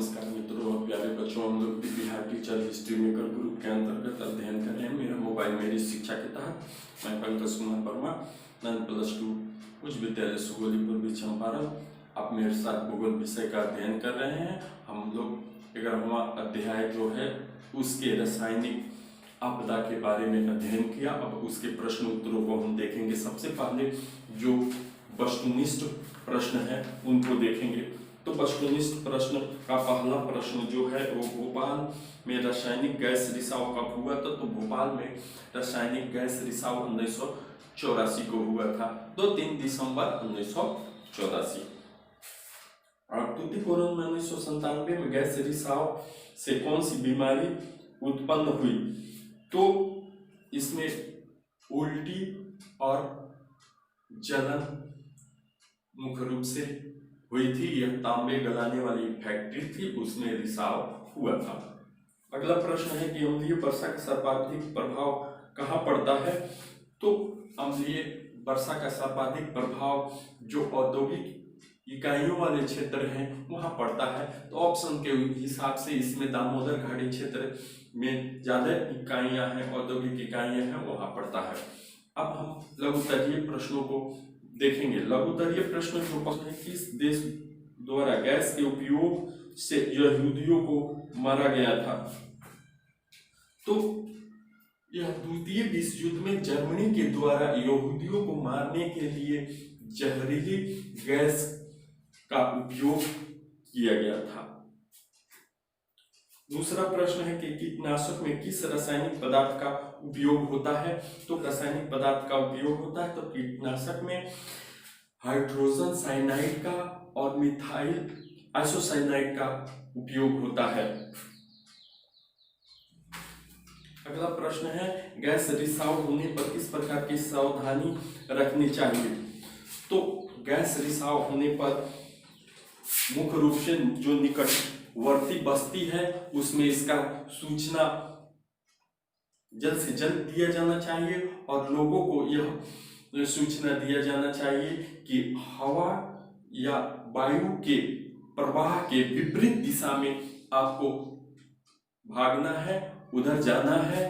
नमस्कार मित्रों और प्यारे बच्चों, हम लोग Bihar teacher history maker group के अंतर्गत अध्ययन कर रहे हैं। मेरा मोबाइल मेरी शिक्षा के तहत मैं पंकज कुमार वर्मा 9+2 उच्च विद्यालय सुगौलीपुर भी चंपारण आप मेरे साथ भूगोल विषय का अध्ययन कर रहे हैं। हम लोग 11वां अध्याय जो है उसके रासायनिक आपदा के बारे में अध्ययन किया। अब उसके प्रश्न उत्तरों को हम देखेंगे। सबसे पहले जो वस्तुनिष्ठ प्रश्न है उनको देखेंगे। तो वस्तुनिष्ठ प्रश्न का पहला प्रश्न जो है वो भोपाल में रासायनिक गैस रिसाव कब हुआ था? तो भोपाल में रासायनिक गैस रिसाव 1984 को हुआ था, 2-3 दिसंबर 1984। और तूतीकोरन में 1997 में गैस रिसाव से कौन सी बीमारी उत्पन्न हुई? तो इसमें उल्टी और जलन मुख्य रूप से हुई थी। यह तांबे गलाने वाली फैक्ट्री थी, उसमें रिसाव हुआ था। अगला प्रश्न है कि अम्लीय वर्षा का सर्वाधिक प्रभाव कहाँ पड़ता है? तो अम्लीय वर्षा का सर्वाधिक प्रभाव जो औद्योगिक इकाइयों वाले क्षेत्र हैं वहाँ पड़ता है। तो ऑप्शन के हिसाब से इसमें दामोदर घाटी क्षेत्र में ज्यादा इकाइयां हैं, औद्योगिक इकाइयां हैं, वहाँ पड़ता है। अब हम लघुतरीय प्रश्नों को देखेंगे। लघुतरीय प्रश्न जो प्रश्न है, किस देश द्वारा गैस के उपयोग से यहूदियों को मारा गया था? तो यह द्वितीय विश्व युद्ध में जर्मनी के द्वारा यहूदियों को मारने के लिए जहरीली गैस का उपयोग किया गया था। दूसरा प्रश्न है कि कीटनाशक में किस रासायनिक पदार्थ का उपयोग होता है? तो रासायनिक पदार्थ का उपयोग होता है तो कीटनाशक में हाइड्रोजन साइनाइड का और मिथाइल आइसोसाइनाइड का उपयोग होता है। अगला प्रश्न है गैस रिसाव होने पर किस प्रकार की सावधानी रखनी चाहिए? तो गैस रिसाव होने पर मुख्य रूप से जो निकटवर्ती बस्ती है उसमें इसका सूचना जल्द से जल्द दिया जाना चाहिए और लोगों को यह सूचना दिया जाना चाहिए कि हवा या वायु के प्रवाह के विपरीत दिशा में आपको भागना है, उधर जाना है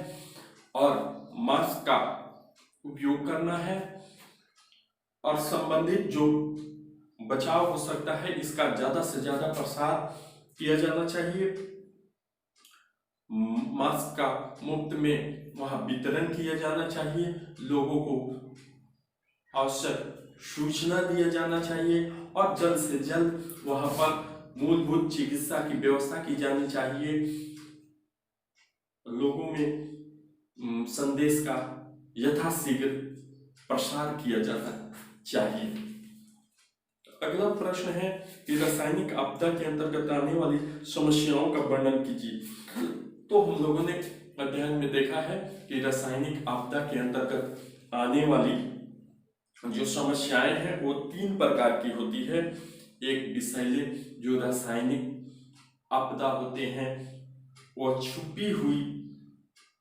और मास्क का उपयोग करना है और संबंधित जो बचाव हो सकता है इसका ज्यादा से ज्यादा प्रसार किया जाना चाहिए। मास्क का मुफ्त में वहां वितरण किया जाना चाहिए। लोगों को आवश्यक सूचना दिया जाना चाहिए और जल्द से जल्द वहां पर मूलभूत चिकित्सा की व्यवस्था की जानी चाहिए। लोगों में संदेश का यथाशीघ्र प्रसार किया जाना चाहिए। अगला प्रश्न है कि रासायनिक आपदा के अंतर्गत आने वाली समस्याओं का वर्णन कीजिए। तो हम लोगों ने अध्ययन में देखा है कि रासायनिक आपदा के अंतर्गत आने वाली जो समस्याएं हैं वो 3 प्रकार की होती है। एक विषैले जो रासायनिक आपदा होते हैं वो छुपी हुई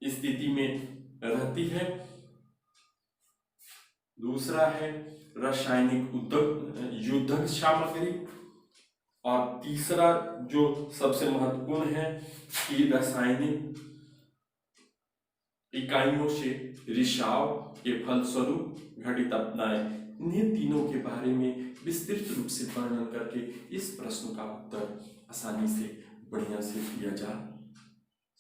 स्थिति में रहती है। दूसरा है रासायनिक युद्धक सामग्री और तीसरा जो सबसे महत्वपूर्ण है कि रासायनिक इकाइयों से रिसाव के फलस्वरूप घटित आपदाएं। इन्हीं तीनों के बारे में विस्तृत रूप से वर्णन करके इस प्रश्न का उत्तर आसानी से बढ़िया से दिया जा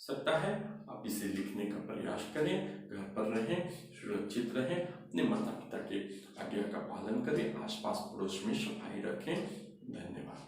सकता है। आप इसे लिखने का प्रयास करें, घर पर रहें, सुरक्षित रहें, अपने माता पिता के आज्ञा का पालन करें, आसपास पड़ोस में सफाई रखें। धन्यवाद।